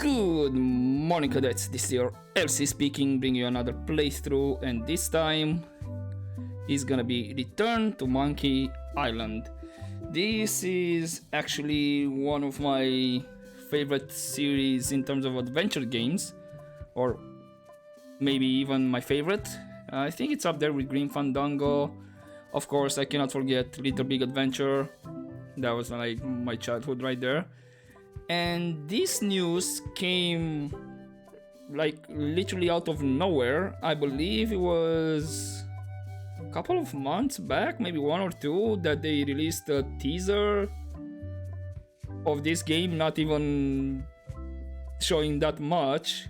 Good morning, cadets. This is your LC speaking, bringing you another playthrough, and this time is gonna be Return to Monkey Island. This is actually one of my favorite series in terms of adventure games, or maybe even my favorite. I think it's up there with Green Fandango. Of course, I cannot forget Little Big Adventure. That was like my childhood right there. And this news came like literally out of nowhere. I believe it was a couple of months back, maybe one or two, that they released a teaser of this game, not even showing that much.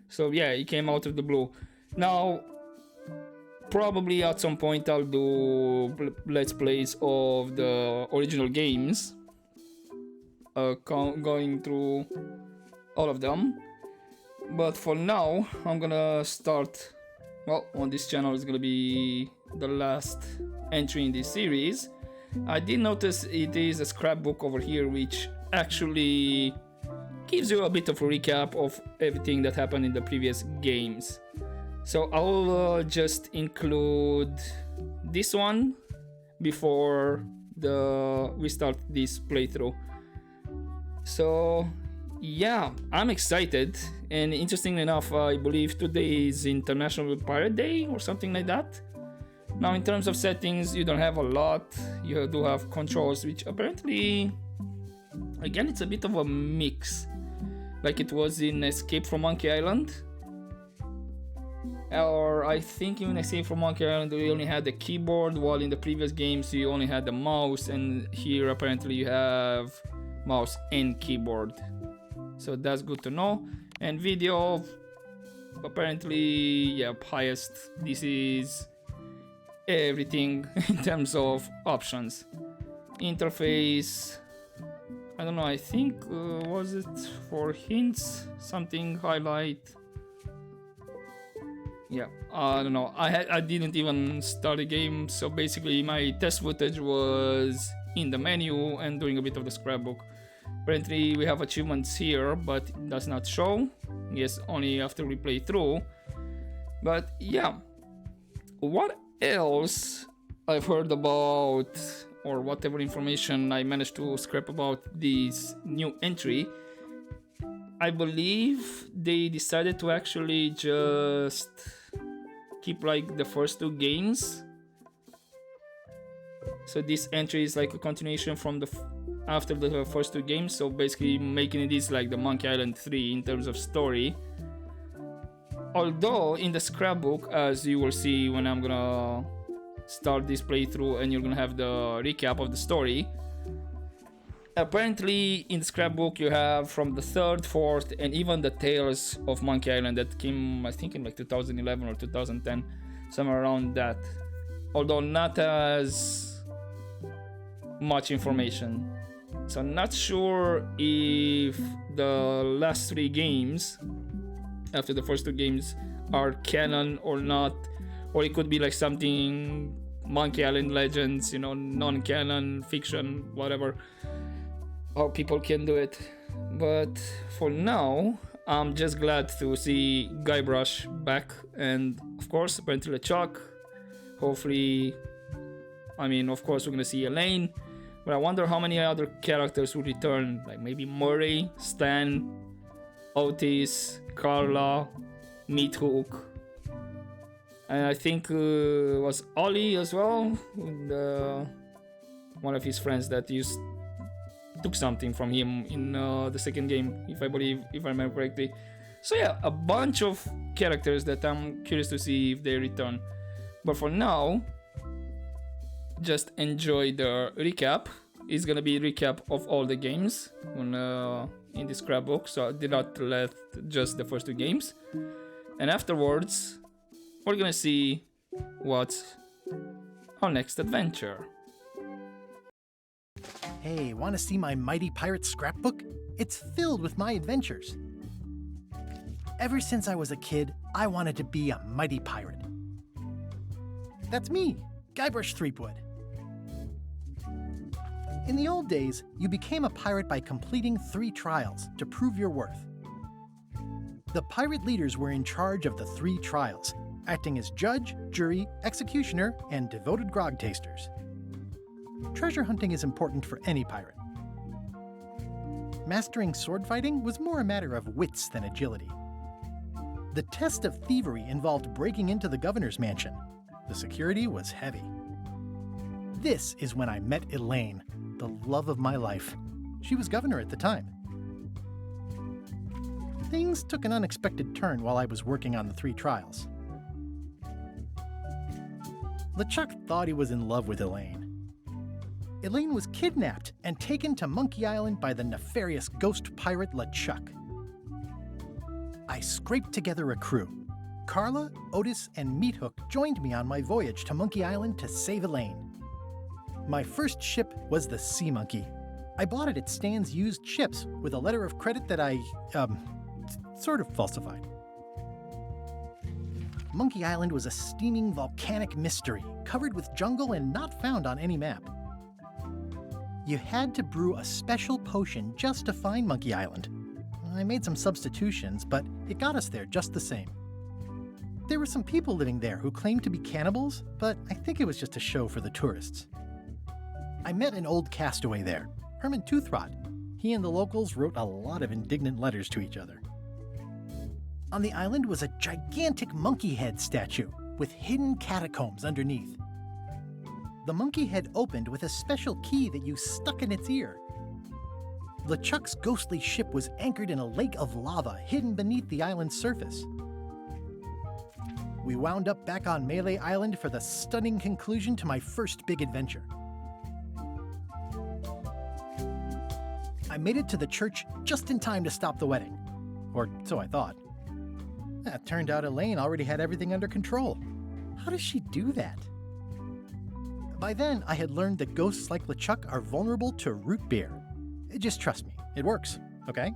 So yeah, it came out of the blue. Now, probably at some point I'll do let's plays of the original games, going through all of them. But for now, I'm gonna start, well, on this channel is gonna be the last entry in this series. I did notice it is a scrapbook over here, which actually gives you a bit of a recap of everything that happened in the previous games. So I'll just include this one before we start this playthrough. So yeah, I'm excited, and interestingly enough, I believe today is International Pirate Day or something like that. Now, in terms of settings, you don't have a lot. You do have controls, which apparently, again, it's a bit of a mix, like it was in Escape from Monkey Island. Or I think in Escape from Monkey Island we only had the keyboard, while in the previous games you only had the mouse, and here apparently you have mouse and keyboard. So that's good to know. And video, apparently, yeah, highest. This is everything in terms of options. Interface, I don't know, I think was it for hints, something highlight. Yeah, I don't know. I didn't even start the game, so basically my test footage was in the menu and doing a bit of the scrapbook. Apparently we have achievements here, but it does not show. Yes, only after we play through. But yeah, what else I've heard about, or whatever information I managed to scrap about this new entry, I believe they decided to actually just keep like the first two games. So this entry is like a continuation from after the first two games, so basically making this like the Monkey Island 3 in terms of story. Although in the scrapbook, as you will see when I'm gonna start this playthrough and you're gonna have the recap of the story, apparently in the scrapbook you have from the third, fourth, and even the Tales of Monkey Island that came, I think, in like 2011 or 2010, somewhere around that. Although not as much information. So I'm not sure if the last three games after the first two games are canon or not, or it could be like something Monkey Island Legends, you know, non-canon, fiction, whatever, how people can do it. But for now, I'm just glad to see Guybrush back, and of course apparently LeChuck. Hopefully, I mean, of course we're gonna see Elaine, but I wonder how many other characters will return, like maybe Murray, Stan, Otis, Carla, Meat Hook, and I think was Ollie as well, one of his friends that took something from him in the second game, if I remember correctly. So yeah, a bunch of characters that I'm curious to see if they return. But for now, just enjoy the recap. It's gonna be a recap of all the games in this scrapbook, so I did not let just the first two games. And afterwards, we're gonna see what's our next adventure. Hey, want to see my Mighty Pirate scrapbook? It's filled with my adventures. Ever since I was a kid, I wanted to be a mighty pirate. That's me, Guybrush Threepwood. In the old days, you became a pirate by completing 3 trials to prove your worth. The pirate leaders were in charge of the 3 trials, acting as judge, jury, executioner, and devoted grog tasters. Treasure hunting is important for any pirate. Mastering sword fighting was more a matter of wits than agility. The test of thievery involved breaking into the governor's mansion. The security was heavy. This is when I met Elaine, the love of my life. She was governor at the time. Things took an unexpected turn while I was working on the 3 trials. LeChuck thought he was in love with Elaine. Elaine was kidnapped and taken to Monkey Island by the nefarious ghost pirate LeChuck. I scraped together a crew. Carla, Otis, and Meathook joined me on my voyage to Monkey Island to save Elaine. My first ship was the Sea Monkey. I bought it at Stan's used ships with a letter of credit that I, sort of falsified. Monkey Island was a steaming volcanic mystery, covered with jungle and not found on any map. You had to brew a special potion just to find Monkey Island. I made some substitutions, but it got us there just the same. There were some people living there who claimed to be cannibals, but I think it was just a show for the tourists. I met an old castaway there, Herman Toothrot. He and the locals wrote a lot of indignant letters to each other. On the island was a gigantic monkey head statue with hidden catacombs underneath. The monkey head opened with a special key that you stuck in its ear. LeChuck's ghostly ship was anchored in a lake of lava hidden beneath the island's surface. We wound up back on Melee Island for the stunning conclusion to my first big adventure. I made it to the church just in time to stop the wedding. Or so I thought. It turned out Elaine already had everything under control. How does she do that? By then, I had learned that ghosts like LeChuck are vulnerable to root beer. Just trust me, it works, okay?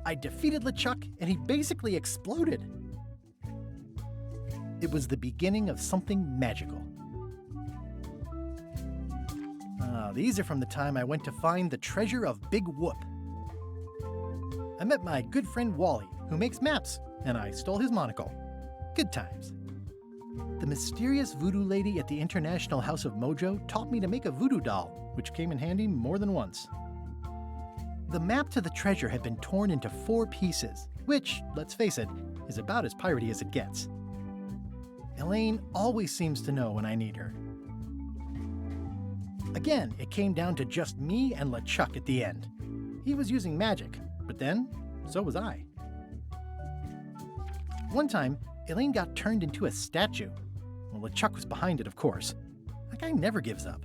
I defeated LeChuck, and he basically exploded. It was the beginning of something magical. These are from the time I went to find the treasure of Big Whoop. I met my good friend Wally, who makes maps, and I stole his monocle. Good times. The mysterious voodoo lady at the International House of Mojo taught me to make a voodoo doll, which came in handy more than once. The map to the treasure had been torn into 4 pieces, which, let's face it, is about as piratey as it gets. Elaine always seems to know when I need her. Again, it came down to just me and LeChuck at the end. He was using magic, but then, so was I. One time, Elaine got turned into a statue. Well, LeChuck was behind it, of course. That guy never gives up.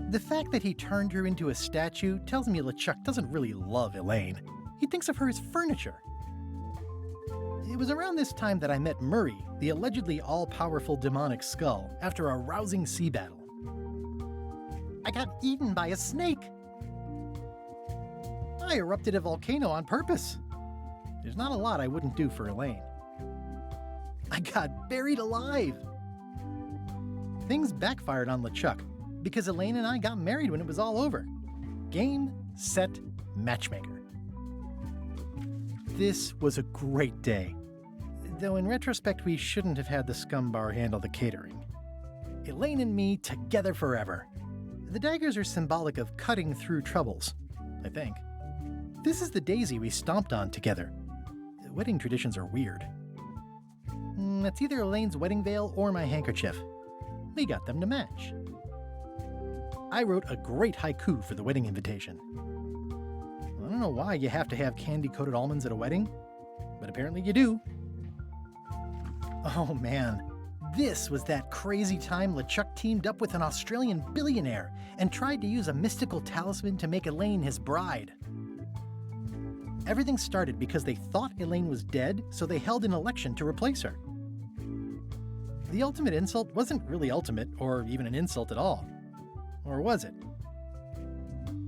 The fact that he turned her into a statue tells me LeChuck doesn't really love Elaine. He thinks of her as furniture. It was around this time that I met Murray, the allegedly all-powerful demonic skull, after a rousing sea battle. I got eaten by a snake. I erupted a volcano on purpose. There's not a lot I wouldn't do for Elaine. I got buried alive. Things backfired on LeChuck because Elaine and I got married when it was all over. Game, set, matchmaker. This was a great day. Though in retrospect, we shouldn't have had the scum bar handle the catering. Elaine and me together forever. The daggers are symbolic of cutting through troubles, I think. This is the daisy we stomped on together. Wedding traditions are weird. It's either Elaine's wedding veil or my handkerchief. We got them to match. I wrote a great haiku for the wedding invitation. I don't know why you have to have candy-coated almonds at a wedding, but apparently you do. Oh man, this was that crazy time LeChuck teamed up with an Australian billionaire and tried to use a mystical talisman to make Elaine his bride. Everything started because they thought Elaine was dead, so they held an election to replace her. The ultimate insult wasn't really ultimate, or even an insult at all. Or was it?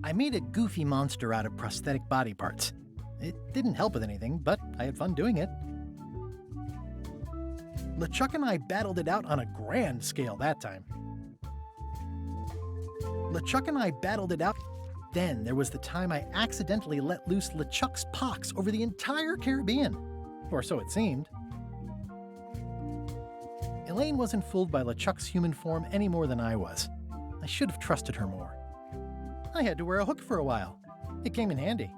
I made a goofy monster out of prosthetic body parts. It didn't help with anything, but I had fun doing it. LeChuck and I battled it out on a grand scale that time. LeChuck and I battled it out. Then there was the time I accidentally let loose LeChuck's pox over the entire Caribbean. Or so it seemed. Elaine wasn't fooled by LeChuck's human form any more than I was. I should have trusted her more. I had to wear a hook for a while. It came in handy.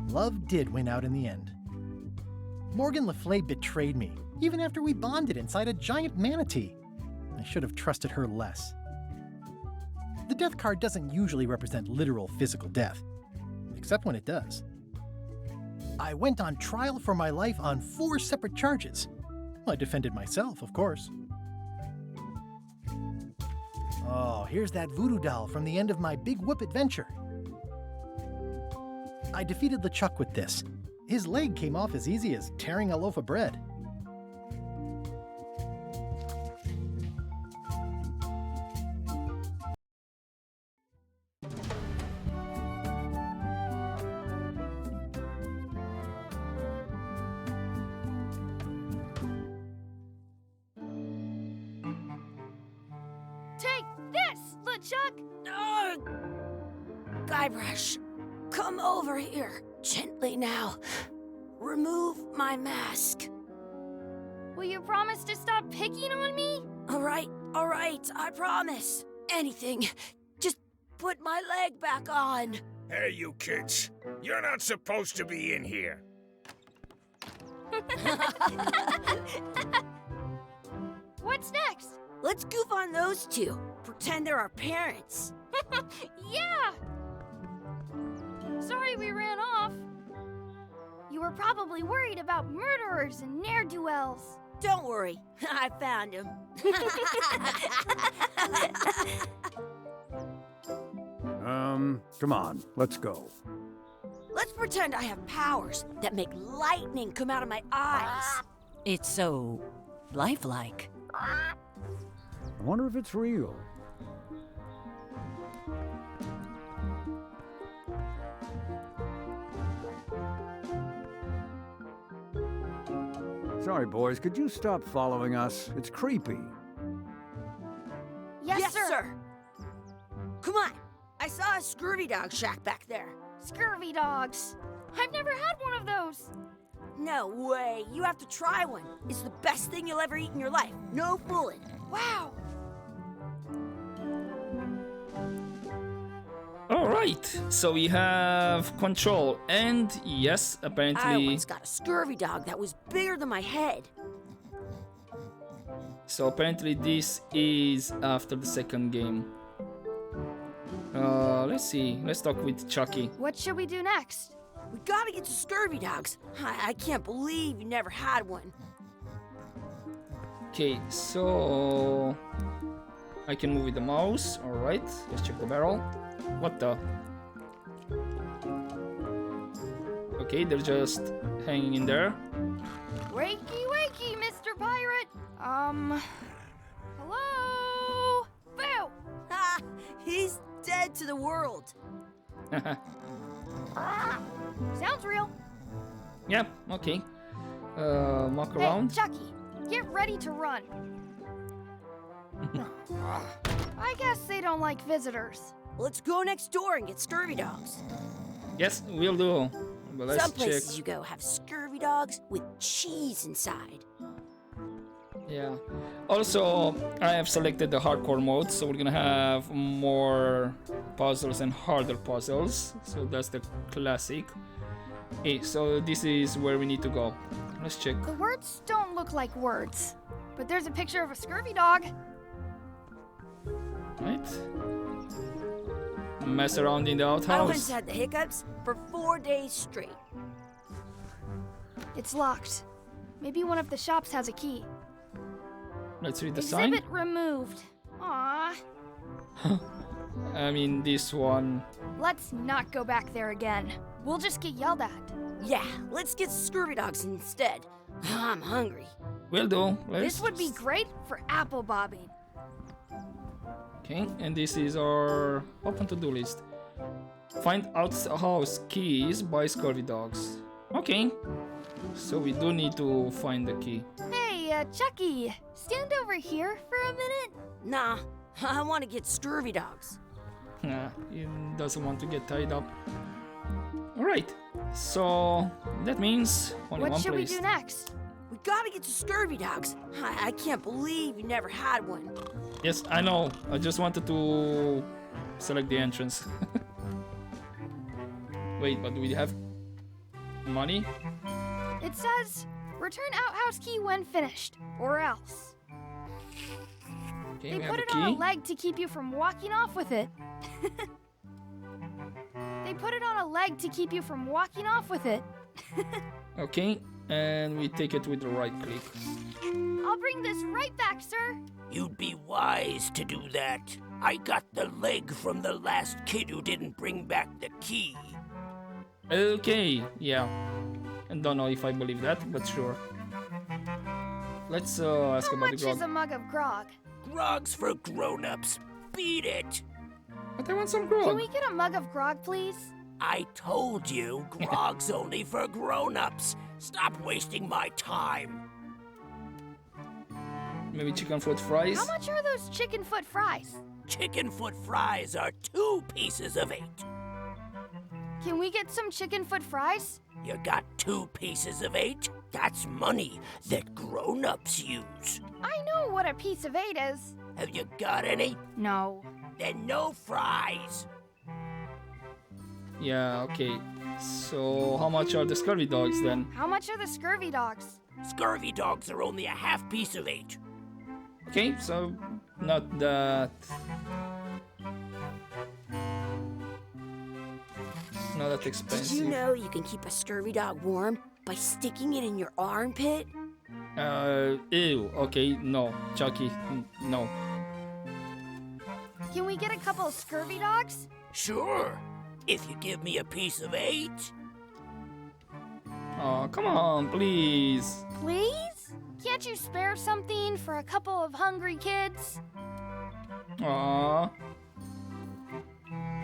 Love did win out in the end. Morgan Le Fay betrayed me, even after we bonded inside a giant manatee. I should have trusted her less. The death card doesn't usually represent literal physical death, except when it does. I went on trial for my life on 4 separate charges. I defended myself, of course. Oh, here's that voodoo doll from the end of my Big Whoop adventure. I defeated LeChuck with this. His leg came off as easy as tearing a loaf of bread. Take this, LeChuck! Guybrush, come over here. Gently now. Remove my mask. Will you promise to stop picking on me? All right, I promise. Anything. Just put my leg back on. Hey, you kids. You're not supposed to be in here. What's next? Let's goof on those two. Pretend they're our parents. Yeah! Sorry we ran off. You were probably worried about murderers and ne'er-do-wells. Don't worry, I found him. Come on, let's go. Let's pretend I have powers that make lightning come out of my eyes. It's so lifelike. I wonder if it's real. Sorry, boys, could you stop following us? It's creepy. Yes, sir. Come on, I saw a scurvy dog shack back there. Scurvy dogs. I've never had one of those. No way, you have to try one. It's the best thing you'll ever eat in your life. No fooling. Wow. Alright, so we have control, and yes, I apparently... once got a scurvy dog that was bigger than my head. So apparently this is after the second game. Let's see, let's talk with Chucky. What should we do next? We gotta get to scurvy dogs. I can't believe you never had one. Okay, so... I can move with the mouse, alright, let's check the barrel. What the? Okay, they're just hanging in there. Wakey, wakey, Mr. Pirate. Hello? Boo! Ha! He's dead to the world. Sounds real. Yeah, okay. Walk around. Hey, Chucky, get ready to run. I guess they don't like visitors. Let's go next door and get scurvy dogs. Yes, we'll do. But let's Some check. places you go have scurvy dogs with cheese inside. Yeah. Also, I have selected the hardcore mode, so we're gonna have more puzzles and harder puzzles. So that's the classic. Okay, so this is where we need to go. Let's check. The words don't look like words, but there's a picture of a scurvy dog. Right. Mess around in the I once outhouse. had the hiccups for 4 days straight. It's locked. Maybe one of the shops has a key. Let's read the Exhibit sign. removed. Aww. I mean, this one. Let's not go back there again. We'll just get yelled at. Yeah, let's get scurvy dogs instead. I'm hungry. Will do. This would be great for apple bobbing. Okay, and this is our open to-do list. Find outhouse keys by scurvy dogs. Okay, so we do need to find the key. Hey, Chucky, stand over here for a minute. Nah, I want to get scurvy dogs. He doesn't want to get tied up. Alright, so that means only What one should place. we do next? We gotta get to scurvy dogs. I can't believe you never had one. Yes, I know. I just wanted to select the entrance. Wait, but do we have money? It says, return outhouse key when finished, or else. Okay, They we have put a it on a key. leg to keep you from walking off with it. They put it on a leg to keep you from walking off with it. Okay, and we take it with the right click. I'll bring this right back, sir. You'd be wise to do that. I got the leg from the last kid who didn't bring back the key. Okay, yeah. I don't know if I believe that, but sure. Let's ask How about the much grog. is a mug of grog? Grog's for grown-ups. Beat it. But I want some Can grog. we get a mug of grog, please? I told you, grog's only for grown-ups. Stop wasting my time. Maybe chicken foot fries. How much are those chicken foot fries? Chicken foot fries are 2 pieces of 8. Can we get some chicken foot fries? You got 2 pieces of 8? That's money that grown-ups use. I know what a piece of 8 is. Have you got any? No. Then no fries. Yeah, okay. So how much are the scurvy dogs then? How much are the scurvy dogs? Scurvy dogs are only a half piece of 8. Okay, so not that. Not that Did expensive. you know you can keep a scurvy dog warm by sticking it in your armpit? Ew. Okay, no, Chucky, no. Can we get a couple of scurvy dogs? Sure, if you give me a piece of 8. Oh, come on, please. Please? Can't you spare something for a couple of hungry kids? Aw.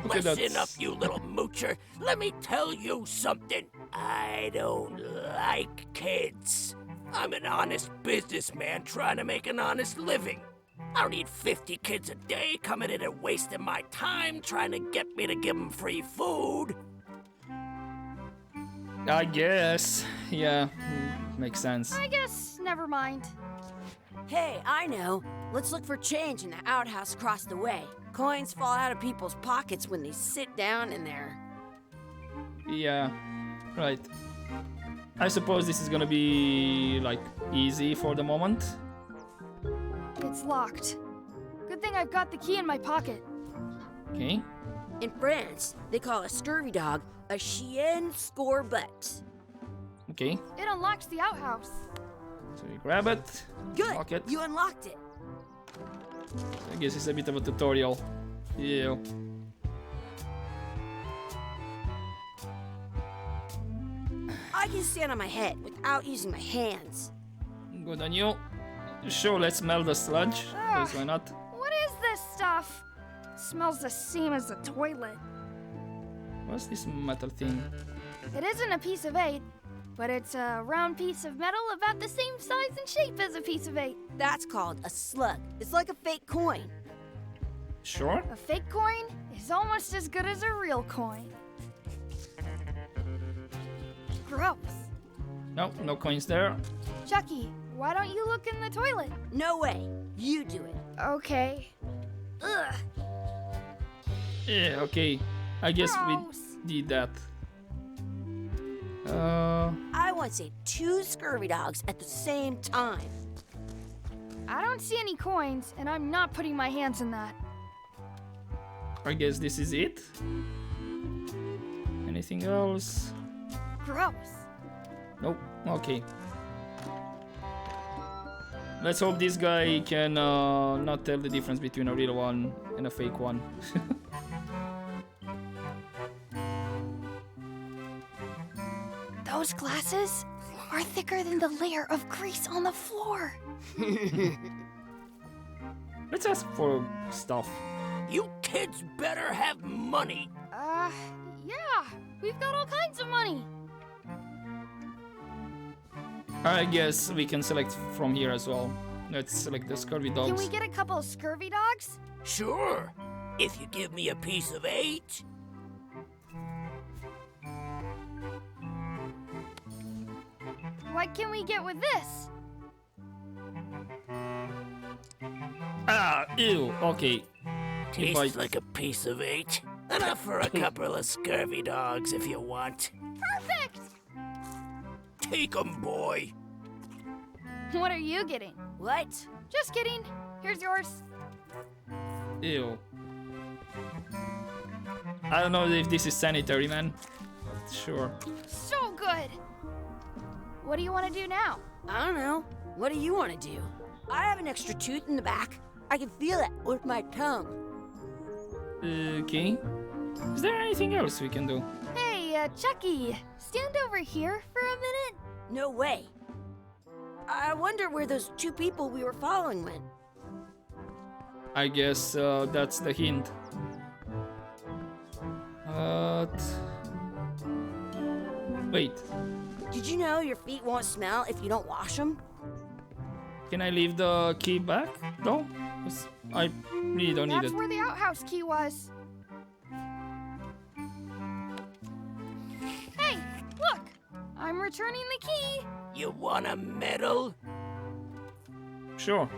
Okay, Listen up, you little moocher. Let me tell you something. I don't like kids. I'm an honest businessman trying to make an honest living. I don't need 50 kids a day coming in and wasting my time trying to get me to give them free food. I guess. Yeah, makes sense. I guess never mind. Hey, I know. Let's look for change in the outhouse across the way. Coins fall out of people's pockets when they sit down in there. Yeah, right. I suppose this is gonna be like easy for the moment. It's locked. Good thing I've got the key in my pocket. Okay. In France, they call a scurvy dog a chien scorbut. Okay. It unlocks the outhouse. So we grab it. Good, Lock it. you unlocked it. I guess it's a bit of a tutorial. Yeah. I can stand on my head without using my hands. Good on you. Sure, let's smell the sludge. Because why not? What is this stuff? Smells the same as the toilet. What's this metal thing? It isn't a piece of 8, but it's a round piece of metal about the same size and shape as a piece of 8. That's called a slug. It's like a fake coin. Sure. A fake coin is almost as good as a real coin. Gross. No, no coins there. Chucky, why don't you look in the toilet? No way. You do it. Okay. Ugh. Yeah, okay. I guess Gross. we did that. I once ate 2 scurvy dogs at the same time. I don't see any coins, and I'm not putting my hands in that. I guess this is it. Anything else? Gross. Nope. Okay. Let's hope this guy can not tell the difference between a real one and a fake one. Those glasses are thicker than the layer of grease on the floor. Let's ask for stuff. You kids better have money. Yeah. We've got all kinds of money. I guess we can select from here as well. Let's select the scurvy Can dogs. we get a couple of scurvy dogs? Sure, if you give me a piece of 8. What can we get with this? Ah, ew. Okay. If I- Tastes like a piece of 8. Enough for a couple of scurvy dogs if you want. Perfect! Take 'em, boy. What are you getting? What? Just kidding. Here's yours. Ew. I don't know if this is sanitary, man. But sure. So good. What do you want to do now? I don't know. What do you want to do? I have an extra tooth in the back. I can feel it with my tongue. Okay. Is there anything else we can do? Hey, Chucky, stand over here for a minute. No way. I wonder where those 2 people we were following went. I guess that's the hint. Wait, Did you know your feet won't smell if you don't wash them? can I leave the key back? No? 'Cause I really don't need That's it. where the outhouse key was. Hey, look! I'm returning the key. You want a medal? Sure.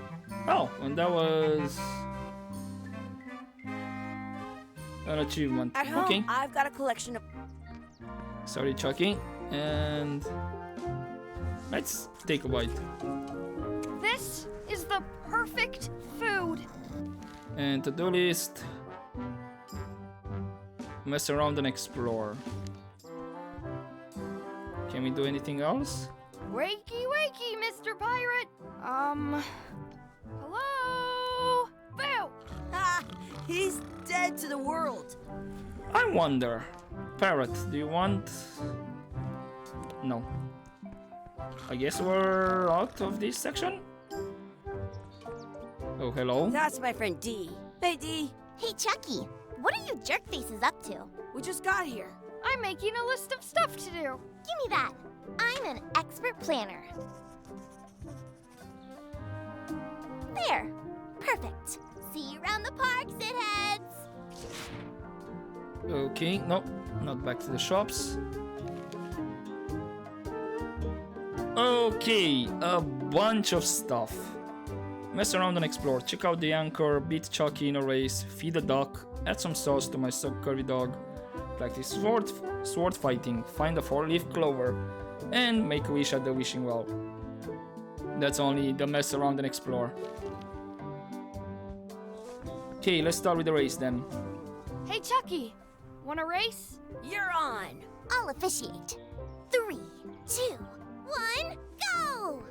Oh, and that was an achievement. At home, Okay. I've got a collection of... Sorry, Chucky. And let's take a bite. This is the perfect food. And to-do list. Mess around and explore. Can we do anything else? Wakey, wakey, Mr. Pirate. Hello? Boo! Ha! He's dead to the world. I wonder. Parrot, do you want... No. I guess we're out of this section? Oh, hello. That's my friend Dee. Hey, Dee. Hey, Chucky, what are you jerk faces up to? We just got here. I'm making a list of stuff to do. Give me that. I'm an expert planner. There. Perfect. See you around the park, shitheads. Okay, no, not back to the shops. Okay, a bunch of stuff. Mess around and explore. Check out the anchor, beat Chucky in a race, feed a duck, add some sauce to my curvy dog, practice sword fighting, find a 4-leaf clover, and make a wish at the wishing well. That's only the mess around and explore. Okay, let's start with the race then. Hey, Chucky, want to race? You're on. I'll officiate. 3, 2, 1, go!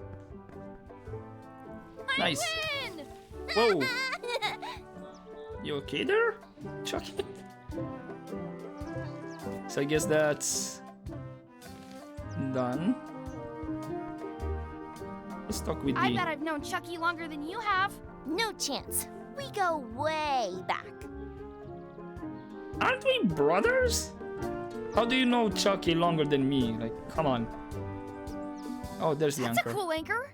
Nice. Win! Whoa! You okay there, Chucky? So I guess that's done. Let's talk with I Dee. bet I've known Chucky longer than you have. No chance. We go way back. Aren't we brothers? How do you know Chucky longer than me? Like, come on. Oh, there's the That's anchor. a cool anchor.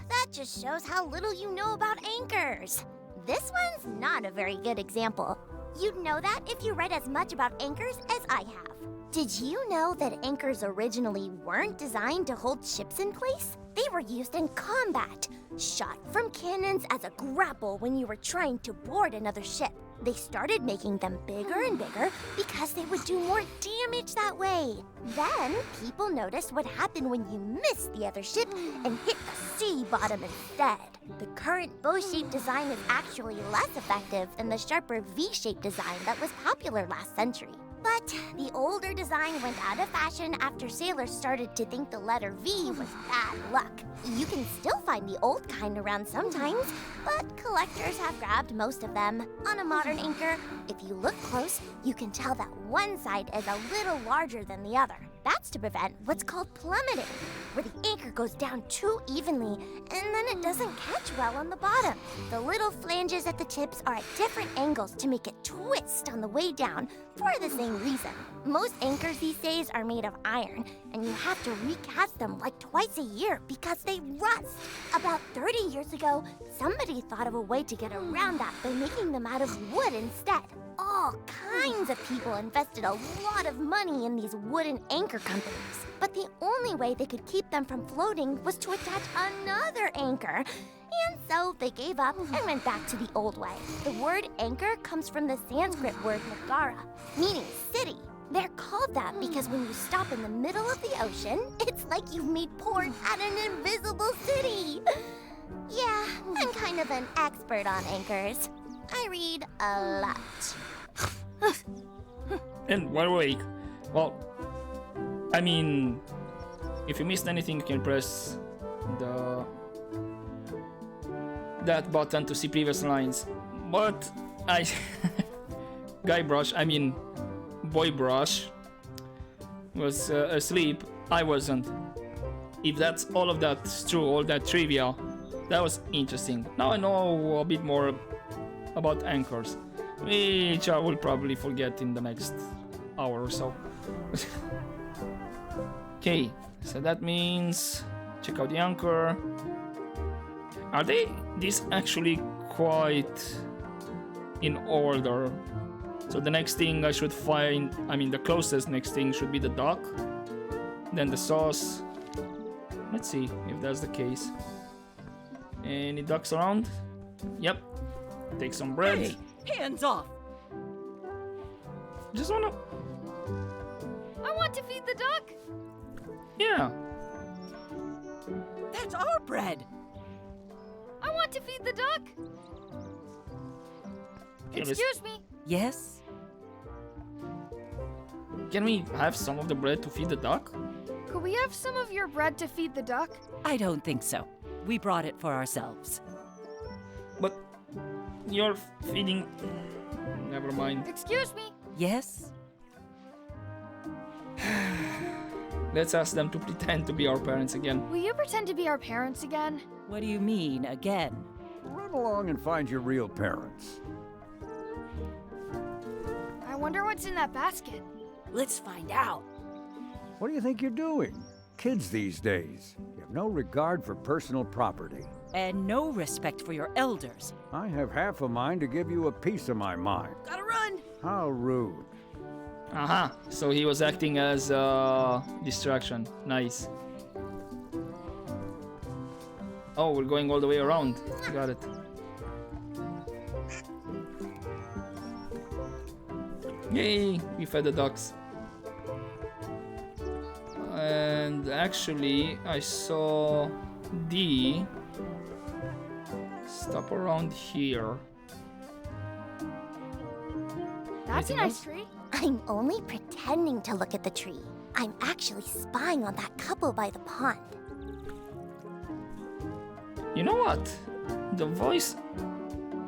That just shows how little you know about anchors. This one's not a very good example. You'd know that if you read as much about anchors as I have. Did you know that anchors originally weren't designed to hold ships in place? They were used in combat, shot from cannons as a grapple when you were trying to board another ship. They started making them bigger and bigger because they would do more damage that way. Then, people noticed what happened when you missed the other ship and hit the sea bottom instead. The current bow-shaped design is actually less effective than the sharper V-shaped design that was popular last century. But the older design went out of fashion after sailors started to think the letter V was bad luck. You can still find the old kind around sometimes, but collectors have grabbed most of them. On a modern anchor, if you look close, you can tell that one side is a little larger than the other. That's to prevent what's called plummeting, where the anchor goes down too evenly and then it doesn't catch well on the bottom. The little flanges at the tips are at different angles to make it twist on the way down for the same reason. Most anchors these days are made of iron, and you have to recast them like twice a year because they rust. About 30 years ago, somebody thought of a way to get around that by making them out of wood instead. All kinds of people invested a lot of money in these wooden anchor companies. But the only way they could keep them from floating was to attach another anchor. And so they gave up and went back to the old way. The word anchor comes from the Sanskrit word nagara, meaning city. They're called that because when you stop in the middle of the ocean, it's like you've made port at an invisible city. Yeah, I'm kind of an expert on anchors. I read a lot. And wait. Well, I mean, if you missed anything, you can press that button to see previous lines. But Boy Brush was asleep. I wasn't. If that's all of that's true, all that trivia, that was interesting. Now I know a bit more about anchors, which I will probably forget in the next hour or so. Okay, so that means check out the anchor. Are these actually quite in order? So the next thing I should find, the closest next thing should be the duck, then the sauce. Let's see if that's the case. Any ducks around? Yep. Take some bread. Hey, hands off! Just wanna... I want to feed the duck. Yeah. That's our bread! I want to feed the duck. Okay, Excuse me. Yes? can we have some of the bread to feed the duck? Could we have some of your bread to feed the duck? I don't think so. We brought it for ourselves. But you're feeding... Never mind. Excuse me. Yes? Let's ask them to pretend to be our parents again. Will you pretend to be our parents again? What do you mean, again? Run along and find your real parents. I wonder what's in that basket. Let's find out. What do you think you're doing? Kids these days, you have no regard for personal property. And no respect for your elders. I have half a mind to give you a piece of my mind. Gotta run. How rude. Aha, so he was acting as a distraction. Nice. Oh, we're going all the way around. Got it. Yay, we fed the ducks. And actually, I saw D stop around here. That's a Anything nice else? tree. I'm only pretending to look at the tree. I'm actually spying on that couple by the pond. You know what? The voice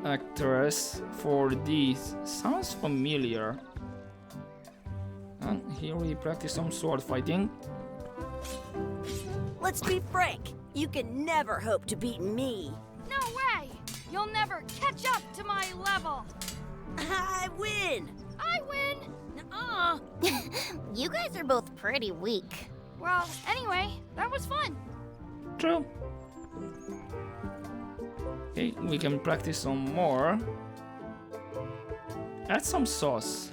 actress for these sounds familiar. And here we practice some sword fighting. Let's be frank. You can never hope to beat me. No way! You'll never catch up to my level. I win. I win. Nuh-uh. You guys are both pretty weak. Well, anyway, that was fun. True. Okay, we can practice some more. Add some sauce.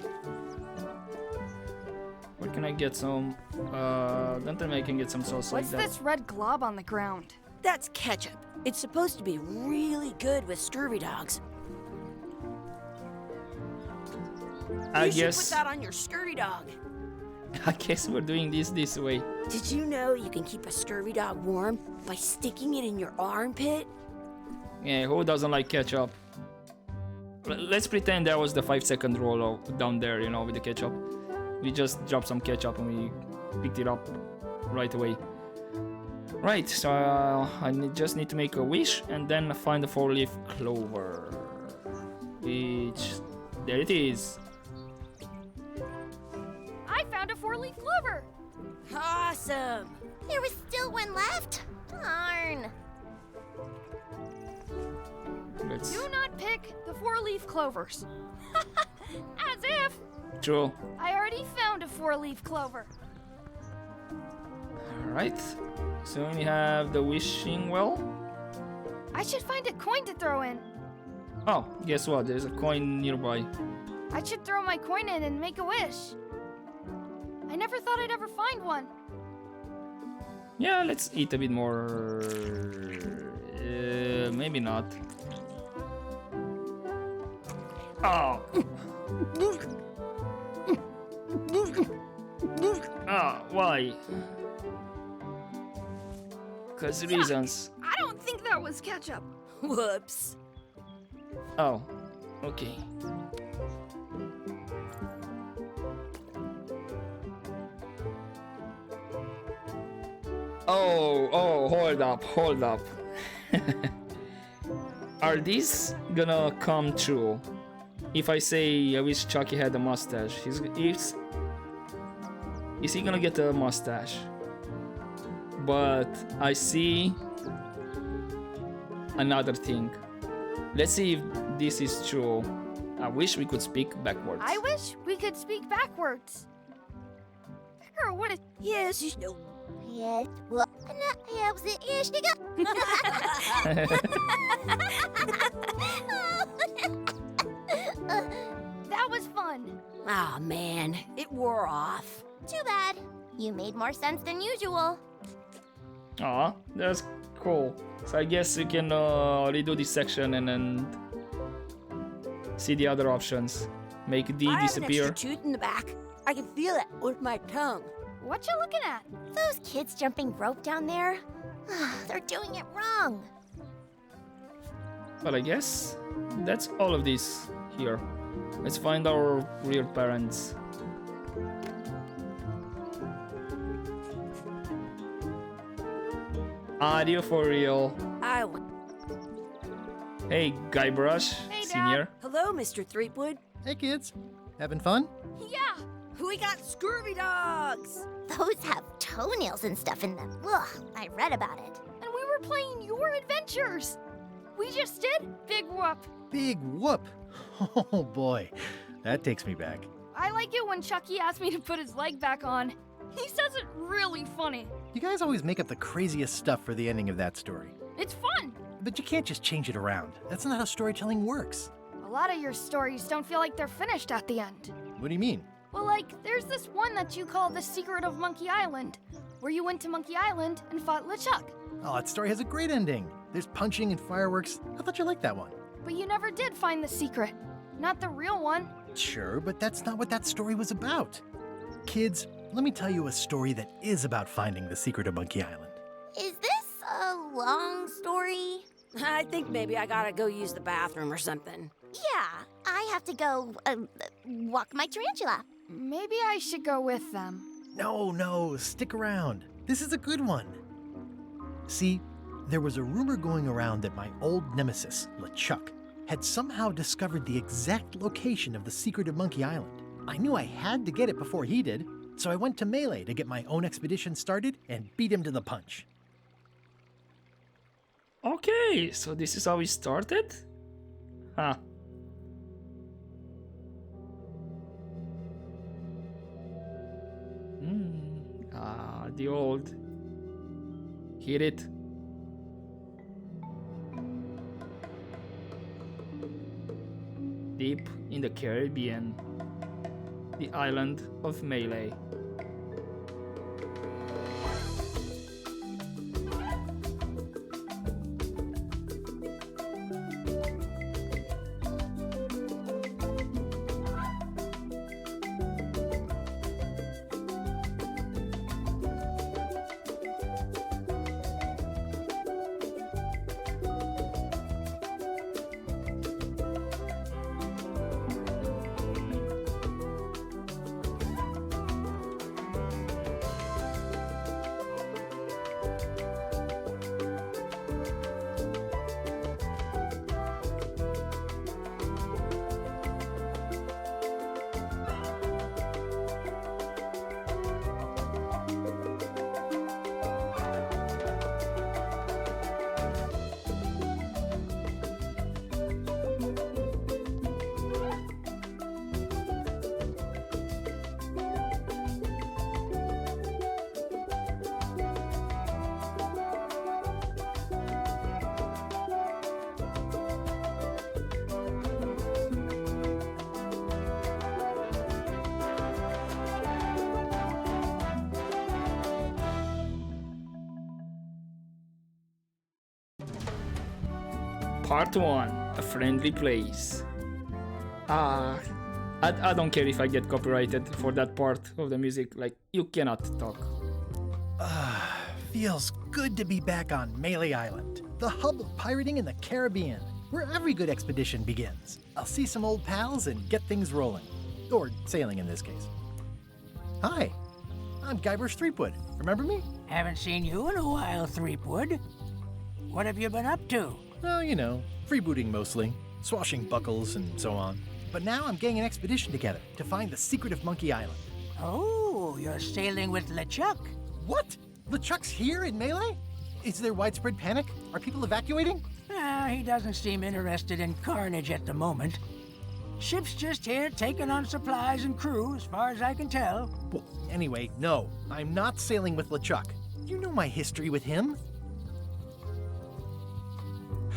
Where can I get some? Don't tell me I can get some sauce What's like that. this red glob on the ground? That's ketchup. It's supposed to be really good with scurvy dogs. I You should guess. put that on your scurvy dog. I guess we're doing this way. Did you know you can keep a scurvy dog warm by sticking it in your armpit? Yeah, who doesn't like ketchup? Let's pretend that was the 5-second roll down there, you know, with the ketchup. We just dropped some ketchup and we picked it up right away. Right, so just need to make a wish and then find the 4-leaf clover. Which... there it is. I found a 4-leaf clover. Awesome! There was still one left? Darn. Let's. Do not pick the 4-leaf clovers. As if True. I already found a 4-leaf clover. Alright. So we have the wishing well. I should find a coin to throw in. Oh, guess what? There's a coin nearby. I should throw my coin in and make a wish. I never thought I'd ever find one. Yeah, let's eat a bit more. Maybe not. Oh. Ah, why? Cause reasons. I don't think that was ketchup. Whoops. Oh, okay. Oh, hold up. Are these gonna come true? If I say I wish Chucky had a mustache, is he gonna get a mustache? But I see another thing. Let's see if this is true. I wish we could speak backwards. I wish we could speak backwards. Or what is... Yes, you know. Yes, well, helps it is to That was fun. Aw, man, it wore off. Too bad. You made more sense than usual. Aw, that's cool. So I guess we can redo this section and then see the other options. Make D I disappear. have an extra tooth in the back. I can feel it with my tongue. What you looking at? Those kids jumping rope down there, they're doing it wrong. But I guess that's all of this here. Let's find our real parents. Are you for real? I want. Hey, Guybrush, Hey, Dad. Senior. Hello, Mr. Threepwood. Hey, kids. Having fun? Yeah. We got scurvy dogs. Those have toenails and stuff in them. Ugh, I read about it. And we were playing your adventures. We just did Big Whoop. Big whoop. Oh boy, that takes me back. I like it when Chucky asked me to put his leg back on. He says it really funny. You guys always make up the craziest stuff for the ending of that story. It's fun. But you can't just change it around. That's not how storytelling works. A lot of your stories don't feel like they're finished at the end. What do you mean? Well, like, there's this one that you call The Secret of Monkey Island, where you went to Monkey Island and fought LeChuck. Oh, that story has a great ending. There's punching and fireworks. I thought you liked that one. But you never did find the secret. Not the real one. Sure, but that's not what that story was about. Kids, let me tell you a story that is about finding the secret of Monkey Island. Is this a long story? I think maybe I gotta go use the bathroom or something. Yeah, I have to go walk my tarantula. Maybe I should go with them. No, stick around. This is a good one. See, there was a rumor going around that my old nemesis, LeChuck, had somehow discovered the exact location of the secret of Monkey Island. I knew I had to get it before he did, so I went to Melee to get my own expedition started and beat him to the punch. Okay, so this is how we started? Huh. The old. Hear it? Deep in the Caribbean, the island of Melee. Part 1, A Friendly Place. I don't care if I get copyrighted for that part of the music, like, you cannot talk. Feels good to be back on Melee Island, the hub of pirating in the Caribbean, where every good expedition begins. I'll see some old pals and get things rolling. Or sailing in this case. Hi, I'm Guybrush Threepwood. Remember me? Haven't seen you in a while, Threepwood. What have you been up to? Well, you know, freebooting mostly, swashing buckles and so on. But now I'm getting an expedition together to find the secret of Monkey Island. Oh, you're sailing with LeChuck. What? LeChuck's here in Melee? Is there widespread panic? Are people evacuating? He doesn't seem interested in carnage at the moment. Ship's just here taking on supplies and crew, as far as I can tell. Well, anyway, no, I'm not sailing with LeChuck. You know my history with him.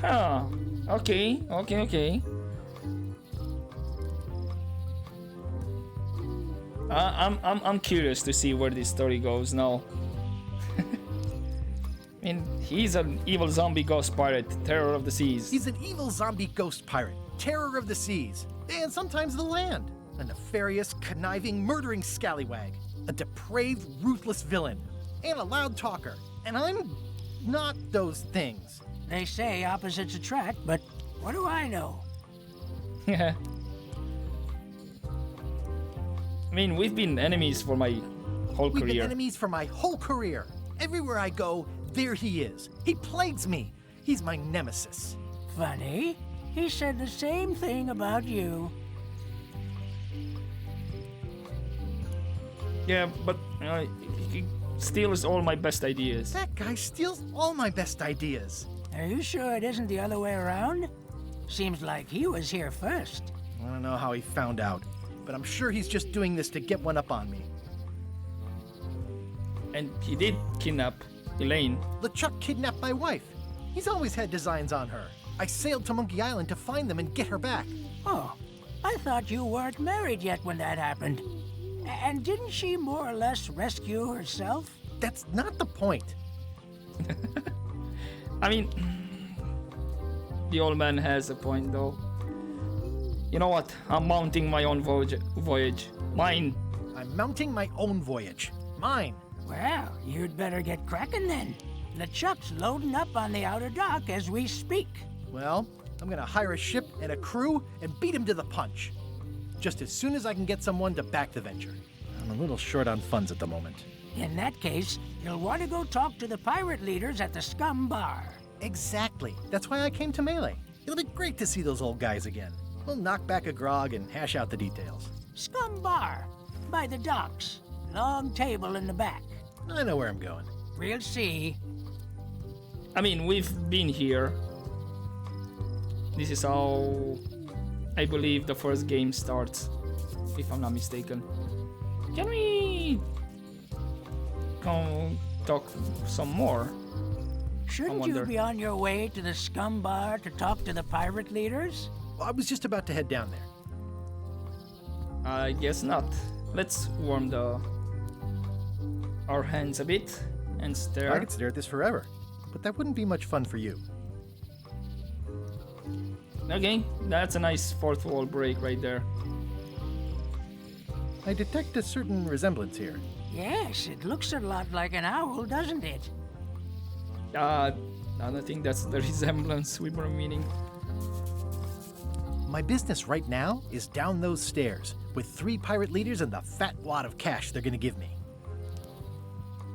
Huh. Okay. I'm curious to see where this story goes now. I mean, he's an evil zombie ghost pirate, terror of the seas. He's an evil zombie ghost pirate, terror of the seas, and sometimes the land. A nefarious, conniving, murdering scallywag. A depraved, ruthless villain. And a loud talker. And I'm not those things. They say opposites attract, but what do I know? I mean, we've been enemies for my whole We've career. been enemies for my whole career. Everywhere I go, there he is. He plagues me. He's my nemesis. Funny. He said the same thing about you. Yeah, but he steals all my best ideas. That guy steals all my best ideas. Are you sure it isn't the other way around? Seems like he was here first. I don't know how he found out, but I'm sure he's just doing this to get one up on me. And he did kidnap Elaine. LeChuck kidnapped my wife. He's always had designs on her. I sailed to Monkey Island to find them and get her back. Oh, I thought you weren't married yet when that happened. And didn't she more or less rescue herself? That's not the point. I mean, the old man has a point though. You know what? I'm mounting my own voyage. Mine. I'm mounting my own voyage. Mine. Well, you'd better get cracking then. LeChuck's loading up on the outer dock as we speak. Well, I'm gonna hire a ship and a crew and beat him to the punch. Just as soon as I can get someone to back the venture. I'm a little short on funds at the moment. In that case, you'll want to go talk to the pirate leaders at the Scum Bar. Exactly. That's why I came to Melee. It'll be great to see those old guys again. We'll knock back a grog and hash out the details. Scum Bar, by the docks. Long table in the back. I know where I'm going. We'll see. I mean, we've been here. This is how I believe the first game starts, if I'm not mistaken. Can we come talk some more? Shouldn't you be on your way to the Scum Bar to talk to the pirate leaders? Well, I was just about to head down there. I guess not. Let's warm our hands a bit and stare. I could stare at this forever, but that wouldn't be much fun for you. Okay, that's a nice fourth wall break right there. I detect a certain resemblance here. Yes, it looks a lot like an owl, doesn't it? I don't think that's the resemblance we were meaning. My business right now is down those stairs with 3 pirate leaders and the fat wad of cash they're gonna give me.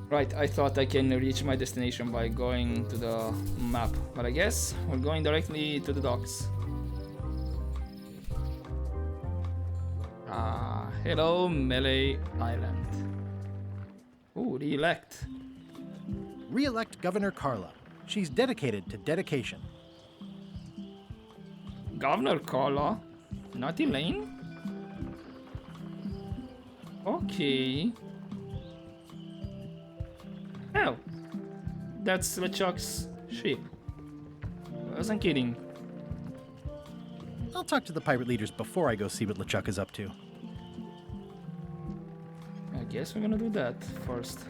Right, I thought I can reach my destination by going to the map, but I guess we're going directly to the docks. Hello, Melee Island. Ooh, the elect. Re-elect Governor Carla. She's dedicated to dedication. Governor Carla? Not Elaine? Okay. Oh, that's LeChuck's ship. I wasn't kidding. I'll talk to the pirate leaders before I go see what LeChuck is up to. I guess we're gonna do that first,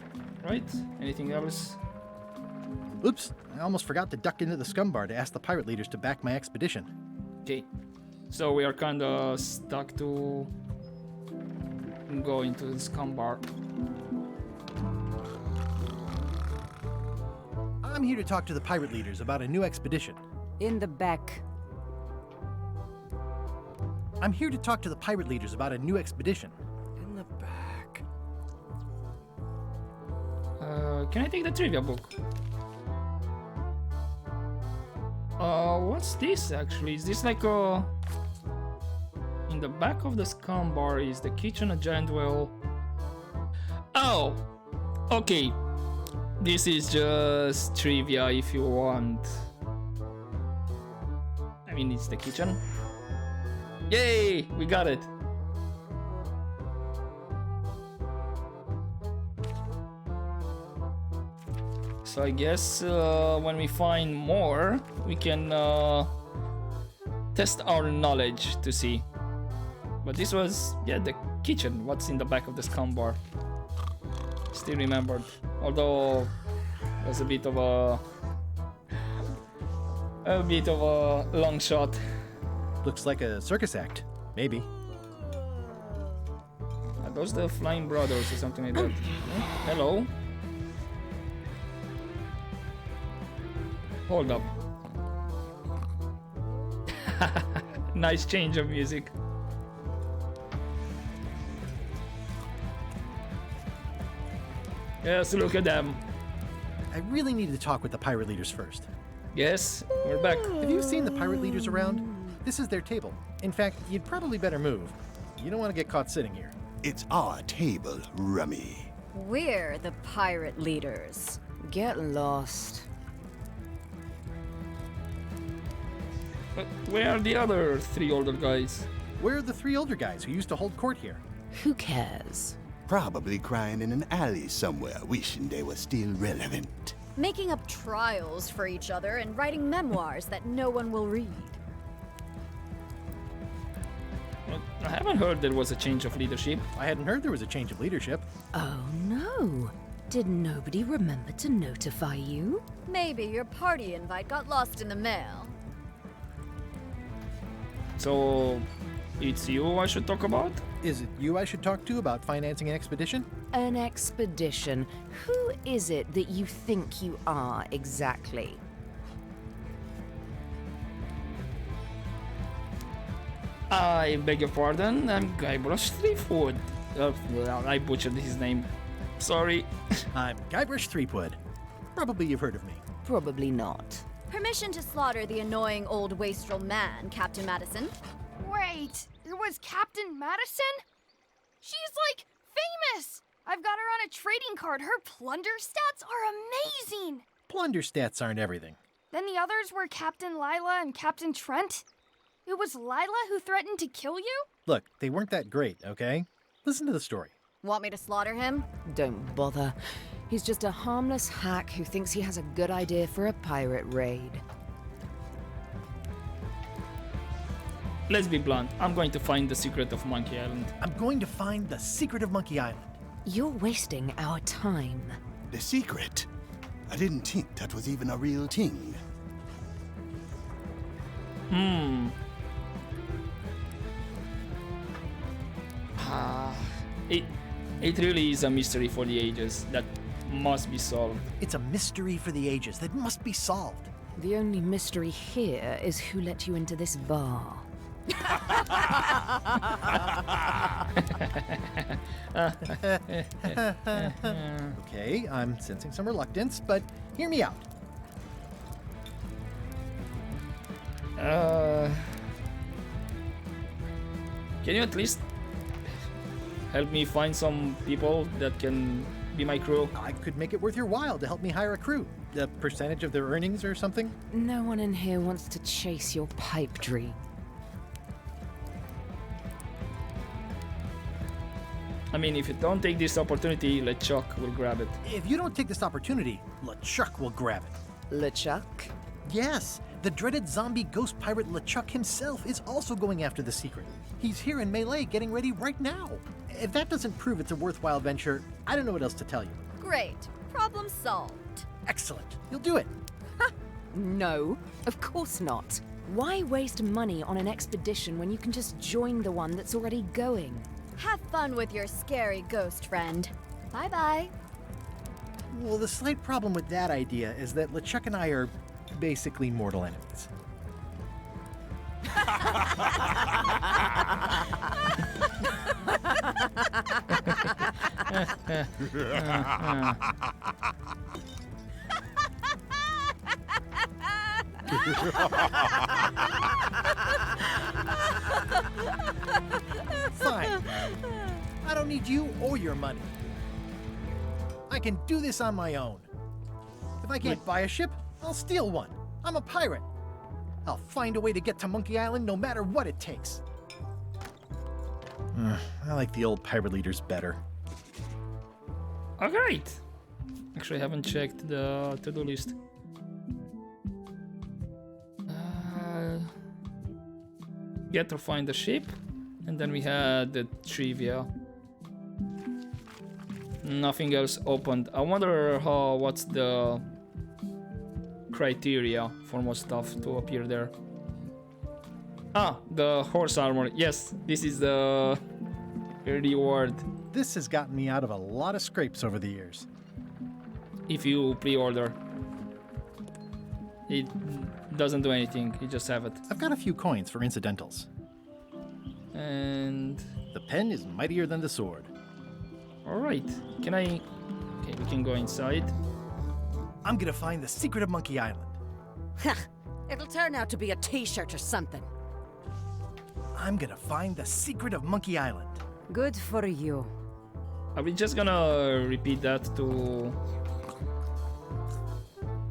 right? Anything else? Oops, I almost forgot to duck into the scum bar to ask the pirate leaders to back my expedition. Okay, so we are kinda stuck to go into the scum bar. I'm here to talk to the pirate leaders about a new expedition. In the back. I'm here to talk to the pirate leaders about a new expedition. In the back. Can I take the trivia book? What's this actually? Is this like a... In the back of the scum bar is the kitchen, a giant well. Oh! Okay. This is just trivia if you want. I mean, it's the kitchen. Yay! We got it! So I guess when we find more, we can test our knowledge to see. But this was, yeah, the kitchen. What's in the back of the scum bar? Still remembered. Although it was a bit of a long shot. Looks like a circus act. Maybe. Are those the Flying Brothers or something like that? Hello? Hold up. Nice change of music. Yes, look at them. I really need to talk with the pirate leaders first. Yes, we're back. Have you seen the pirate leaders around? This is their table. In fact, you'd probably better move. You don't want to get caught sitting here. It's our table, Rummy. We're the pirate leaders. Get lost. But where are the other three older guys? Where are the three older guys who used to hold court here? Who cares? Probably crying in an alley somewhere, wishing they were still relevant. Making up trials for each other and writing memoirs that no one will read. Well, I haven't heard there was a change of leadership. I hadn't heard there was a change of leadership. Oh no. Did nobody remember to notify you? Maybe your party invite got lost in the mail. So, it's you I should talk about? Is it you I should talk to about financing an expedition? An expedition? Who is it that you think you are exactly? I beg your pardon, I'm Guybrush Threepwood. Well, I butchered his name. Sorry. I'm Guybrush Threepwood. Probably you've heard of me. Probably not. Permission to slaughter the annoying old wastrel man, Captain Madison. Wait, it was Captain Madison? She's like famous! I've got her on a trading card. Her plunder stats are amazing! Plunder stats aren't everything. Then the others were Captain Lila and Captain Trent. It was Lila who threatened to kill you? Look, they weren't that great, okay? Listen to the story. Want me to slaughter him? Don't bother. He's just a harmless hack who thinks he has a good idea for a pirate raid. Let's be blunt, I'm going to find the secret of Monkey Island. I'm going to find the secret of Monkey Island. You're wasting our time. The secret? I didn't think that was even a real thing. It really is a mystery for the ages that must be solved. It's a mystery for the ages that must be solved. The only mystery here is who let you into this bar. Okay, I'm sensing some reluctance, but hear me out. Can you at least help me find some people that can be my crew? I could make it worth your while to help me hire a crew. A percentage of their earnings or something? No one in here wants to chase your pipe dream. I mean, if you don't take this opportunity, LeChuck will grab it. If you don't take this opportunity, LeChuck will grab it. LeChuck? Yes, the dreaded zombie ghost pirate LeChuck himself is also going after the secret. He's here in Melee getting ready right now. If that doesn't prove it's a worthwhile venture, I don't know what else to tell you. Great. Problem solved. Excellent. You'll do it. Ha! No, of course not. Why waste money on an expedition when you can just join the one that's already going? Have fun with your scary ghost friend. Bye-bye. Well, the slight problem with that idea is that LeChuck and I are basically mortal enemies. Fine. I don't need you or your money. I can do this on my own. If I can't buy a ship, I'll steal one. I'm a pirate. I'll find a way to get to Monkey Island no matter what it takes. I like the old pirate leaders better. Oh, great! Actually, I haven't checked the to-do list. Get to find the ship, and then we had the trivia. Nothing else opened. I wonder what's the criteria for most stuff to appear there. Ah, the horse armor. Yes, this is the reward. This has gotten me out of a lot of scrapes over the years. If you pre-order. It doesn't do anything, you just have it. I've got a few coins for incidentals. And... the pen is mightier than the sword. Alright, can I... okay, we can go inside. I'm gonna find the secret of Monkey Island. It'll turn out to be a t-shirt or something. I'm gonna find the secret of Monkey Island. Good for you. Are we just gonna repeat that to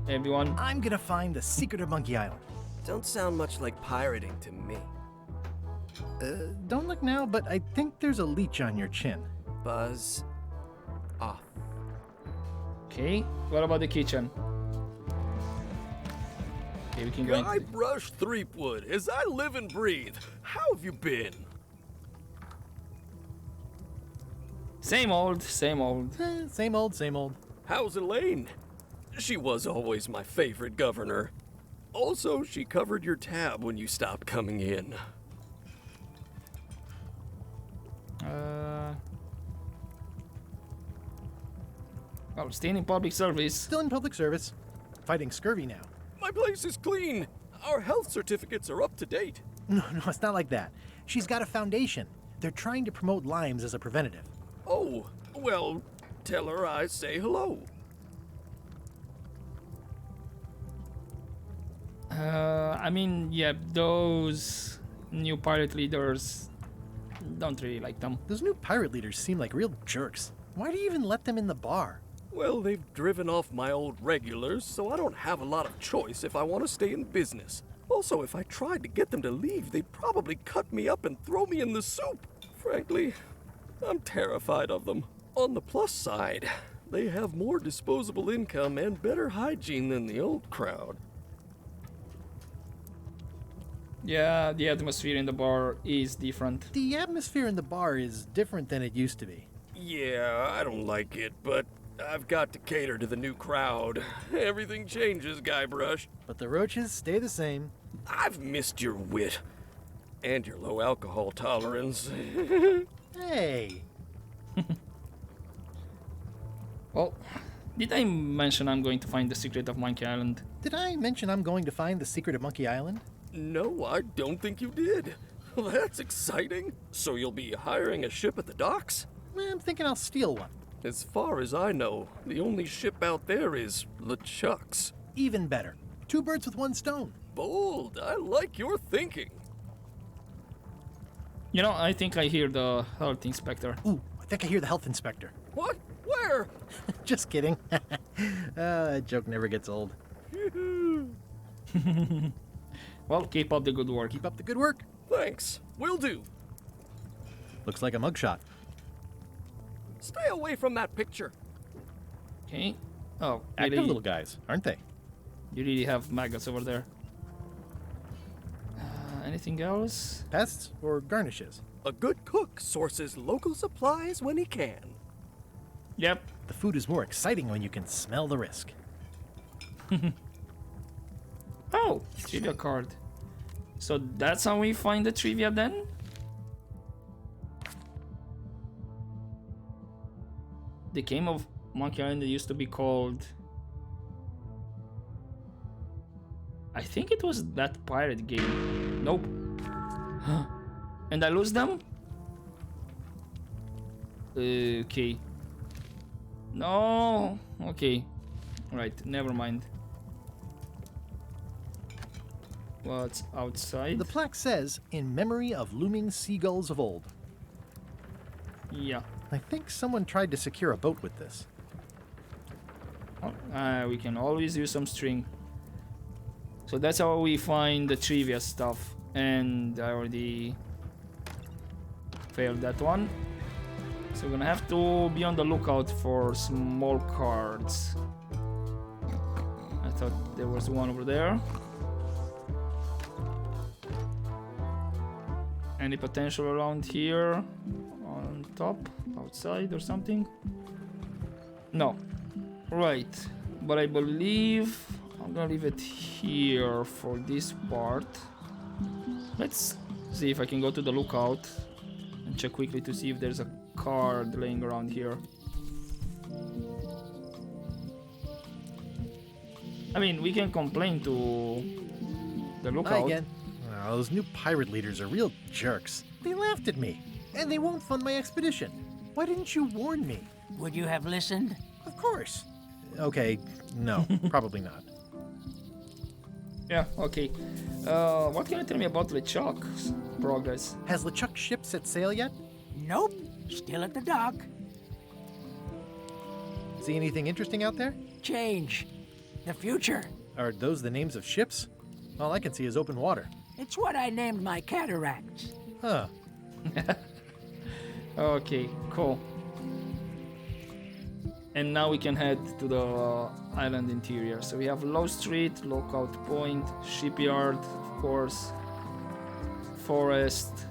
everyone? I'm gonna find the secret of Monkey Island. Don't sound much like pirating to me. Don't look now, but I think there's a leech on your chin. Buzz off. Okay, what about the kitchen? Okay, we can go in. Guybrush Threepwood, as I live and breathe. How have you been? Same old, same old. Same old, same old. How's Elaine? She was always my favorite governor. Also, she covered your tab when you stopped coming in. Well, staying in public service. Still in public service. Fighting scurvy now. My place is clean. Our health certificates are up to date. No, it's not like that. She's got a foundation. They're trying to promote limes as a preventative. Oh, well, tell her I say hello. I mean, yeah, those new pirate leaders, don't really like them. Those new pirate leaders seem like real jerks. Why do you even let them in the bar? Well, they've driven off my old regulars, so I don't have a lot of choice if I want to stay in business. Also, if I tried to get them to leave, they'd probably cut me up and throw me in the soup. Frankly, I'm terrified of them. On the plus side, they have more disposable income and better hygiene than the old crowd. Yeah, the atmosphere in the bar is different. The atmosphere in the bar is different than it used to be. Yeah, I don't like it, but I've got to cater to the new crowd. Everything changes, Guybrush. But the roaches stay the same. I've missed your wit. And your low alcohol tolerance. Hey! Well, did I mention I'm going to find the secret of Monkey Island? Did I mention I'm going to find the secret of Monkey Island? No, I don't think you did. Well, that's exciting. So you'll be hiring a ship at the docks? I'm thinking I'll steal one. As far as I know, the only ship out there is LeChuck's. Even better. 2 birds with 1 stone. Bold. I like your thinking. You know, I think I hear the health inspector. Ooh, I think I hear the health inspector. What? Where? Just kidding. That joke never gets old. Well, keep up the good work. Keep up the good work. Thanks. Will do. Looks like a mugshot. Stay away from that picture. Okay. Oh, Active really? little guys, aren't they? You really have maggots over there. Anything else? Pests or garnishes? A good cook sources local supplies when he can. Yep. The food is more exciting when you can smell the risk. Oh, trivia card. So that's how we find the trivia then? The game of Monkey Island used to be called... I think it was that pirate game. Nope. And I lose them? Okay. No. Okay. Right, never mind. What's outside? The plaque says, in memory of looming seagulls of old. Yeah. I think someone tried to secure a boat with this. We can always use some string. So that's how we find the trivia stuff. And I already failed that one. So we're gonna have to be on the lookout for small cards. I thought there was one over there. Any potential around here? On top? Outside or something? No. Right. But I believe I'm gonna leave it here for this part. Let's see if I can go to the lookout and check quickly to see if there's a card laying around here. I mean, we can complain to the lookout. Hi again. Oh, those new pirate leaders are real jerks. They laughed at me, and they won't fund my expedition. Why didn't you warn me? Would you have listened? Of course. Okay, no, probably not. Yeah, okay. What can you tell me about LeChuck's progress? Has LeChuck ship set sail yet? Nope. Still at the dock. See anything interesting out there? Change. The future. Are those the names of ships? All I can see is open water. It's what I named my cataracts. Huh. Okay, cool. And now we can head to the island interior. So we have Low Street, Lookout Point, Shipyard, of course, Forest,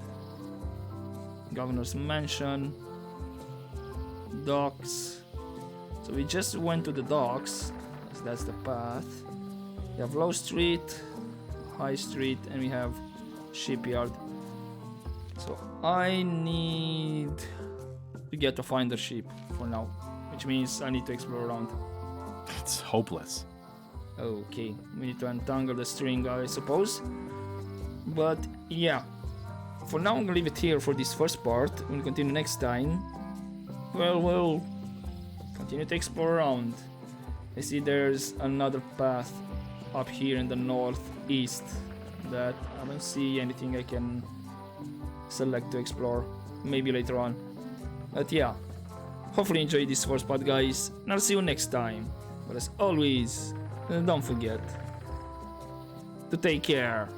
Governor's Mansion, Docks. So we just went to the docks, so that's the path. We have Low Street, High Street, and we have Shipyard. So I need to get to find the ship for now, which means I need to explore around. It's hopeless. Okay, we need to untangle the string, I suppose. But yeah, for now I'm gonna leave it here for this first part. We'll continue next time. Well, we'll continue to explore around. I see there's another path up here in the northeast that I don't see anything I can select to explore. Maybe later on. But yeah, hopefully you enjoyed this first part, guys, and I'll see you next time. But as always, don't forget to take care.